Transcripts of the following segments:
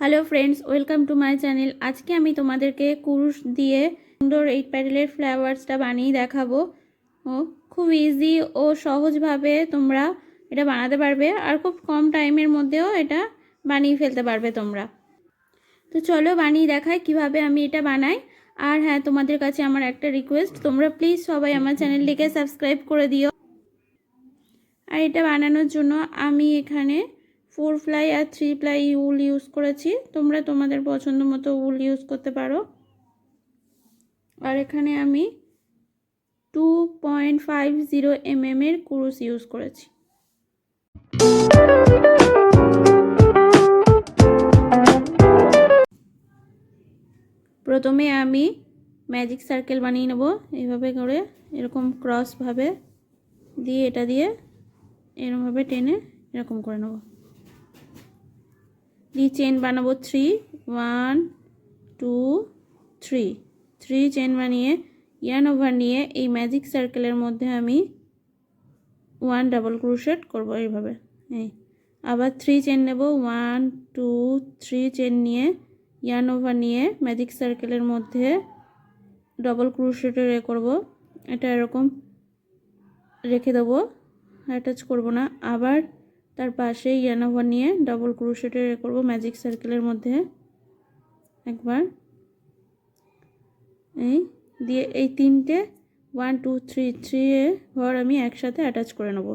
Hello friends welcome to my channel. आज के आमी तोमादेरके कुरुश दिए सुंदर 8 पैडलेर फ्लावर्सटा बानिये देखाबो। खूब इजी और सहज भावे तोमरा एटा बानाते पारबे और खूब कम टाइमेर मध्येও এটা বানিয়ে ফেলতে পারবে তোমরা। তো চলো বানিয়ে দেখাই কিভাবে আমি এটা বানাই। আর হ্যাঁ, তোমাদের কাছে আমার একটা রিকোয়েস্ট, তোমরা প্লিজ সবাই আমার চ্যানেলটিকে সাবস্ক্রাইব করে দিও। আর এটা বানানোর জন্য আমি এখানে 4 প্লাই আর 3 প্লাই উল ইউজ করেছি। তোমরা তোমাদের পছন্দ মতো উল ইউজ করতে পারো। আর এখানে আমি 2.50 mm এর কুরুশ ইউজ করেছি। প্রথমে আমি ম্যাজিক সার্কেল বানিয়ে নেব। এইভাবে করে এরকম ক্রস ভাবে দিয়ে এটা দিয়ে এরকম ভাবে টেনে এরকম করে নেব। দিয়ে চেন বানাবো 3 1 2 3 চেন বানিয়ে ইয়ার্ন ওভার নিয়ে এই ম্যাজিক সার্কেলের মধ্যে আমি 1 ডাবল ক্রোশেট করব। এইভাবে এই আবার 3 চেন নেব 1 2 3 চেন নিয়ে ইয়ার্ন ওভার নিয়ে ম্যাজিক সার্কেলের মধ্যে ডাবল ক্রোশেটে করব। এটা এরকম রেখে দেব, অ্যাটাচ করব না। আবার তার পাশে ইয়ার্ন ওভার নিয়ে ডাবল ক্রোশেটে করব ম্যাজিক সার্কেলের মধ্যে একবার এই দিয়ে এই তিনটে 1 2 3 এ ঘর আমি একসাথে অ্যাটাচ করে নেব।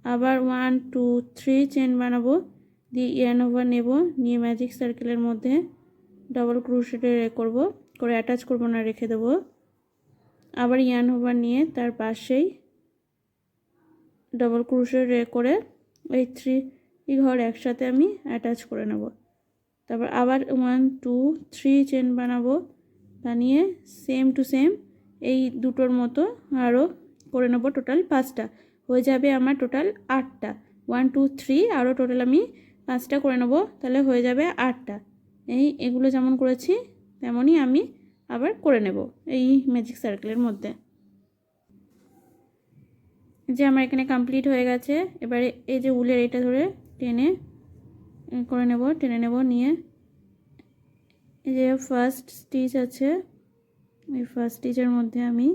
আবার 1 2 3 চেন বানাবো, দিয়ে ইয়ার্ন ওভার নেব, নিয়ে ম্যাজিক সার্কেলের মধ্যে ডাবল ক্রোশেটে করব, করে অ্যাটাচ করব না, রেখে দেব। আবার ইয়ার্ন ওভার নিয়ে তার পাশেই ডাবল ক্রোশেট করে এই 3 ঘর একসাথে আমি অ্যাটাচ করে নেব। তারপর আবার 1 2 3 চেন বানাবো, বানিয়ে সেম টু সেম এই দুটোর মতো আরও করে নেব। টোটাল 5টা হয়ে যাবে আমার, টোটাল 8টা। 1 2 3 আরও টোটাল আমি 5টা করে নেব, তাহলে হয়ে যাবে 8টা। এগুলো যেমন করেছি তেমনই আমি আবার করে নেব এই ম্যাজিক সার্কেলের মধ্যে। যে আমার এখানে কমপ্লিট হয়ে গেছে। এবারে এই যে উলের এটা ধরে টেনে করে নেব, টেনে নেব, নিয়ে এই যে ফার্স্ট স্টিচ আছে, এই ফার্স্ট স্টিচের মধ্যে আমি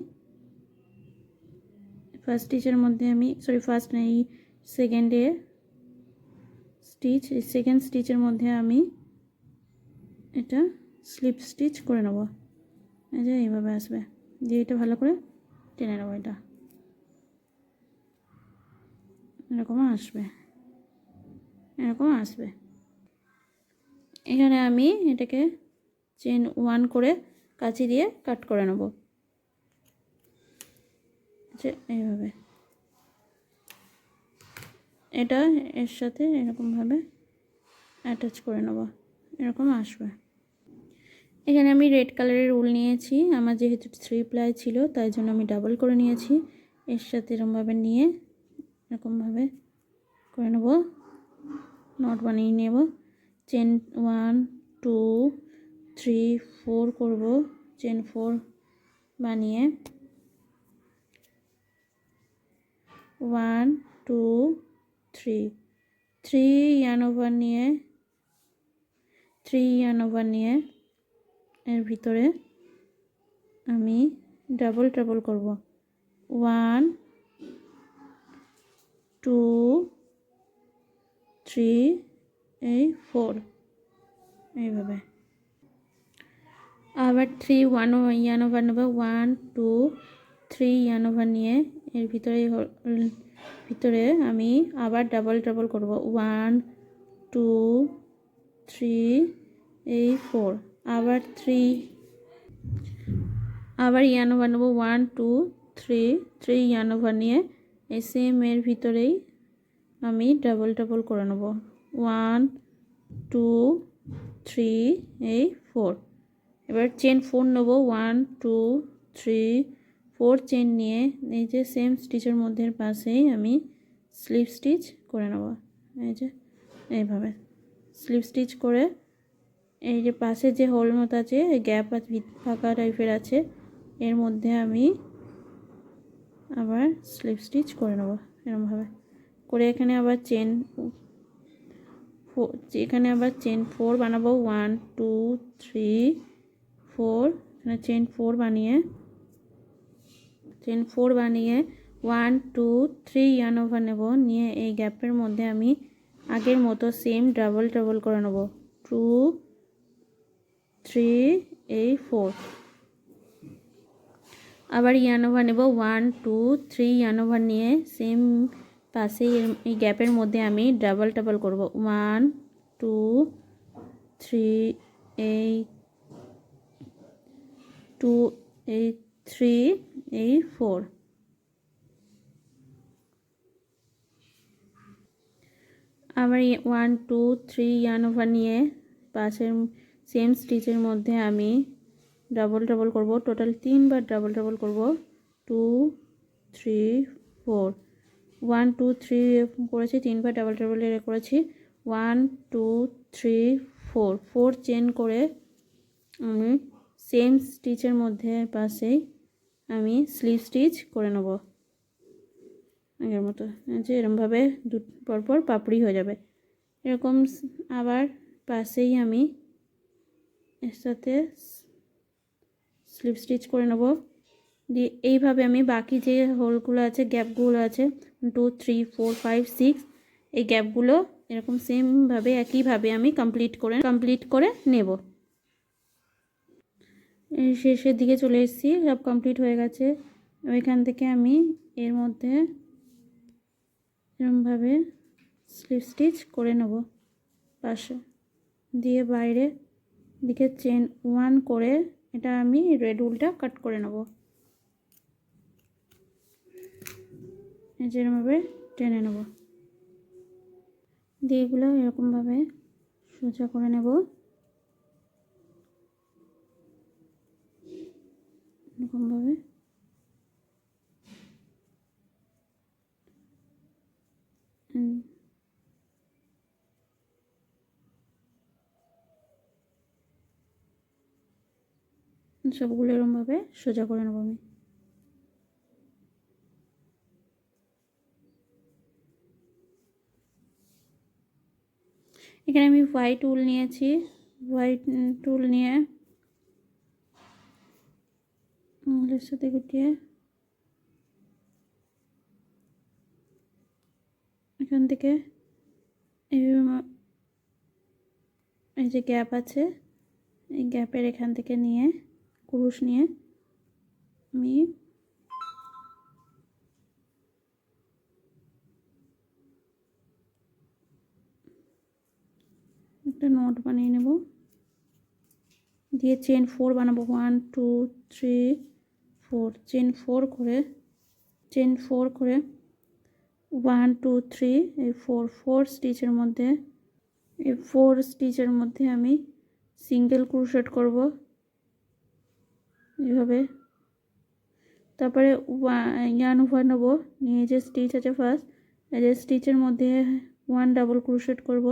ফার্স্ট না, এই সেকেন্ডে স্টিচ, এই সেকেন্ড স্টিচের মধ্যে আমি এটা স্লিপ স্টিচ করে নেব। এই যে এইভাবে আসবে, দিয়ে এটা ভালো করে টেনে নেব। এটা এরকম আসবে, এরকম আসবে। এখানে আমি এটাকে চেন 1 করে কাঁচি দিয়ে কাট করে নেব। আচ্ছা, এইভাবে এটা এর সাথে এরকমভাবে অ্যাটাচ করে নেব, এরকম আসবে। এখানে আমি রেড কালারের উল নিয়েছি। আমার যেহেতু 3 প্লাই ছিল তাই জন্য আমি ডাবল করে নিয়েছি। এর সাথে এরকমভাবে নিয়ে এরকমভাবে করে নেব, নট বানিয়ে নেব। চেন 1 2 3 4 করব, চেন 4 বানিয়ে 1 2 3 ইয়ার্ন ওভার নিয়ে এর ভিতরে আমি ডাবল করব। 1 2 3 এই 4 এইভাবে। আবার 3 1 ইয়ার্ন ওভার নেব, 1 2 3 ইয়ার্ন ওভার নিয়ে এর ভিতরে আমি আবার ডাবল করব। 1 2 3 এই 4 আবার 3 আবার ইয়ার্ন ওভার নেব, 1 2 3 ইয়ার্ন ওভার নিয়ে এই সেম এর ভিতরেই আমি ডাবল করে নেব। 1 2 3 এই 4। এবার চেন 4 নেব, 1 2 3 4 চেন নিয়ে এই যে সেম স্টিচের মধ্যে পাশেই আমি স্লিপ স্টিচ করে নেব। এই যে এইভাবে স্লিপ স্টিচ করে এই যে পাশে যে হোল মতো আছে, গ্যাপ আছে, ফাঁকা টাইপের আছে, এর মধ্যে আমি আবার স্লিপ স্টিচ করে নেব। এরকমভাবে করে এখানে আবার চেন এখানে আবার চেন 4 বানাবো, 1 2 3 4, এখানে চেন 4 বানিয়ে 1 2 3 ইয়ার্ন ওভার নেব, নিয়ে এই গ্যাপের মধ্যে আমি আগের মতো সেম ডাবল করে নেব, 2 3 এই 4, আবার ইয়ার্ন ওভার নেব, 1 2 3 ইয়ার্ন ওভার নিয়ে সেম পাশে এই গ্যাপের মধ্যে আমি ডাবল করব, 1 2 3 এই 2 এই 3 এই 4, আবার 1 2 3 ইয়ার্ন ওভার নিয়ে পাশের সেম স্টিচের মধ্যে আমি ডাবল করব, টোটাল 3বার ডাবল করব, 2 3 4, 1 2 3 করেছি, 3বার ডাবল করেছি, 1 2 3 4 4 চেন করে আমি সেম স্টিচের মধ্যে পাশেই আমি স্লিপ স্টিচ করে নেব আগের মতো, যে এরকমভাবে পরপর পাপড়ি হয়ে যাবে এরকম। আবার পাশেই আমি এর সাথে স্লিপ স্টিচ করে নেব, দিয়ে এইভাবে আমি বাকি যে হোলগুলো আছে, গ্যাপগুলো আছে 2 3 4 5 6, এই গ্যাপগুলো এরকম সেমভাবে একইভাবে আমি কমপ্লিট করে নেব। শেষের দিকে চলে এসেছি, সব কমপ্লিট হয়ে গেছে। ওইখান থেকে আমি এর মধ্যে এরকমভাবে স্লিপ স্টিচ করে নেব পাশে, দিয়ে বাইরে দিকে চেন 1 করে এটা আমি রেড উলটা কাট করে নেব, যেরকমভাবে টেনে নেব, দিয়ে এগুলো এরকমভাবে সোজা করে নেব, এরকমভাবে সবগুলো এরকমভাবে সোজা করে নেব আমি। এখানে আমি হোয়াইট উল নিয়েছি, হোয়াইট উল নিয়ে উলের সাথে গুটিয়ে এখান থেকে এই যে গ্যাপ আছে, এই গ্যাপের এখান থেকে নিয়ে কুরুশ নিয়ে আমি একটা নট বানিয়ে নেব, দিয়ে চেন 4 বানাবো, 1 2 3 4, চেন 4 করে 1 2 3 এই 4 স্টিচের মধ্যে, এই 4 স্টিচের মধ্যে আমি সিঙ্গেল ক্রোশেট করব এইভাবে, তারপরে ইয়ার্ন ওভার নেব, নিয়ে যে স্টিচ আছে ফার্স্ট এই যে স্টিচের মধ্যে 1 ডাবল ক্রোশেট করব,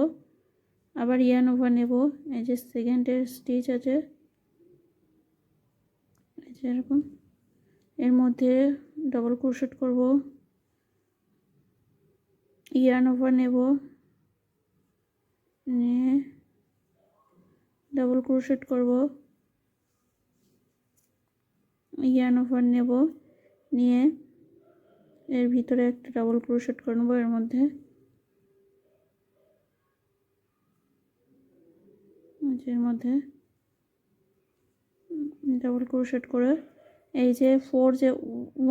আবার ইয়ার্ন ওভার নেব, এই যে সেকেন্ডের স্টিচ আছে এই যে এরকম, এর মধ্যে ডাবল ক্রোশেট করব, ইয়ার্ন ওভার নেব, নিয়ে ডাবল ক্রোশেট করব, ইয়ার্ন ওভার নেব, নিয়ে এর ভিতরে একটা ডাবল ক্রোশেট করে নেব, এর মধ্যে ডাবল ক্রোশেট করে এই যে 4 যে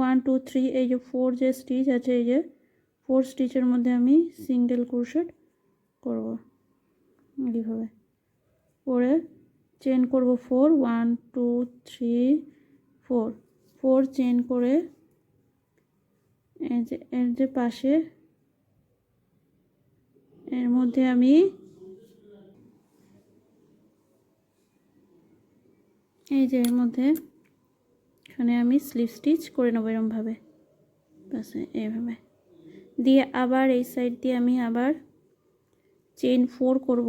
1 2 3 এই যে 4 যে স্টিচ আছে, এই যে 4 স্টিচের মধ্যে আমি সিঙ্গেল ক্রোশেট করব এইভাবে করে চেন করব 4 1 2 3 4 4 চেন করে এর যে পাশে এর মধ্যে আমি এই যে এর মধ্যে এখানে আমি স্লিপ স্টিচ করে নেব এরকমভাবে পাশে এইভাবে, দিয়ে আবার এই সাইড দিয়ে আমি আবার চেন 4 করব,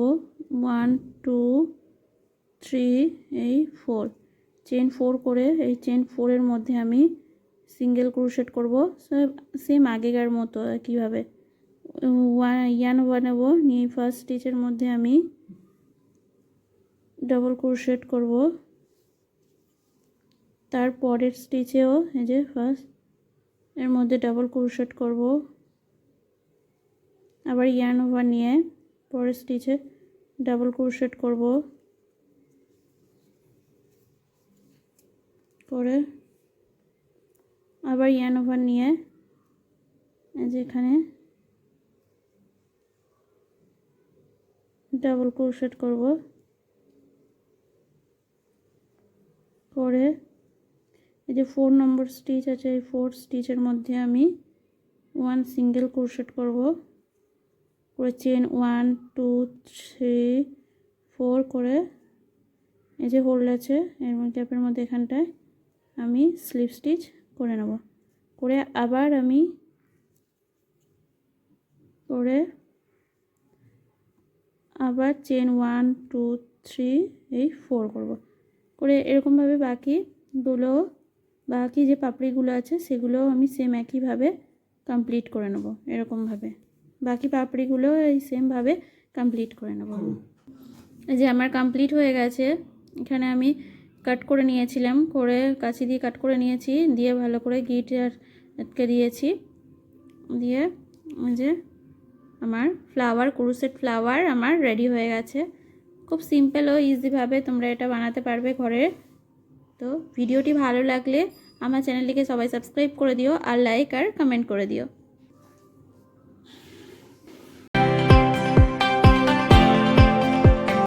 1 2 3 এই 4 চেন 4 করে এই চেন 4 এর মধ্যে আমি সিঙ্গেল ক্রোশেট করব, সেম আগেকার মতো একইভাবে ইয়ান বানাবো। নিয়ে ফার্স্ট স্টিচের মধ্যে আমি ডাবল ক্রোশেট করব। তারপরের স্টিচেও এই যে ফার্স্ট এর মধ্যে ডাবল ক্রোশেট করব, আবার ইয়ার্ন ওভার নিয়ে পরের স্টিচে ডাবল ক্রোশেট করব, করে আবার ইয়ার্ন ওভার নিয়ে যেখানে ডাবল ক্রোশেট করব, করে এই যে 4 নম্বর স্টিচ আছে, এই 4 স্টিচের মধ্যে আমি 1 সিঙ্গেল ক্রোশেট করব, করে চেন 1 2 3 4 করে এই যে হোল্ড আছে এর মধ্যে গ্যাপের মধ্যে এখানটায় আমি স্লিপ স্টিচ করে নেব, করে আবার আমি করে আবার চেন 1 2 3 এই 4 করব, করে এরকমভাবে বাকি যে পাপড়িগুলো আছে সেগুলো আমি সেম একইভাবে কমপ্লিট করে নেব। এরকমভাবে বাকি পাপড়িগুলো এই সেমভাবে কমপ্লিট করে নেব। এই যে আমার কমপ্লিট হয়ে গেছে। এখানে আমি কাট করে নিয়েছিলাম, করে কাঁচি দিয়ে কাট করে নিয়েছি, দিয়ে ভালো করে গিট আটকে দিয়েছি, দিয়ে যে আমার ক্রুসেট ফ্লাওয়ার আমার রেডি হয়ে গেছে। খুব সিম্পল ও ইজিভাবে তোমরা এটা বানাতে পারবে ঘরে। তো ভিডিওটি ভালো লাগলে আমার চ্যানেলটিকে সবাই সাবস্ক্রাইব করে দিও, আর লাইক আর কমেন্ট করে দিও।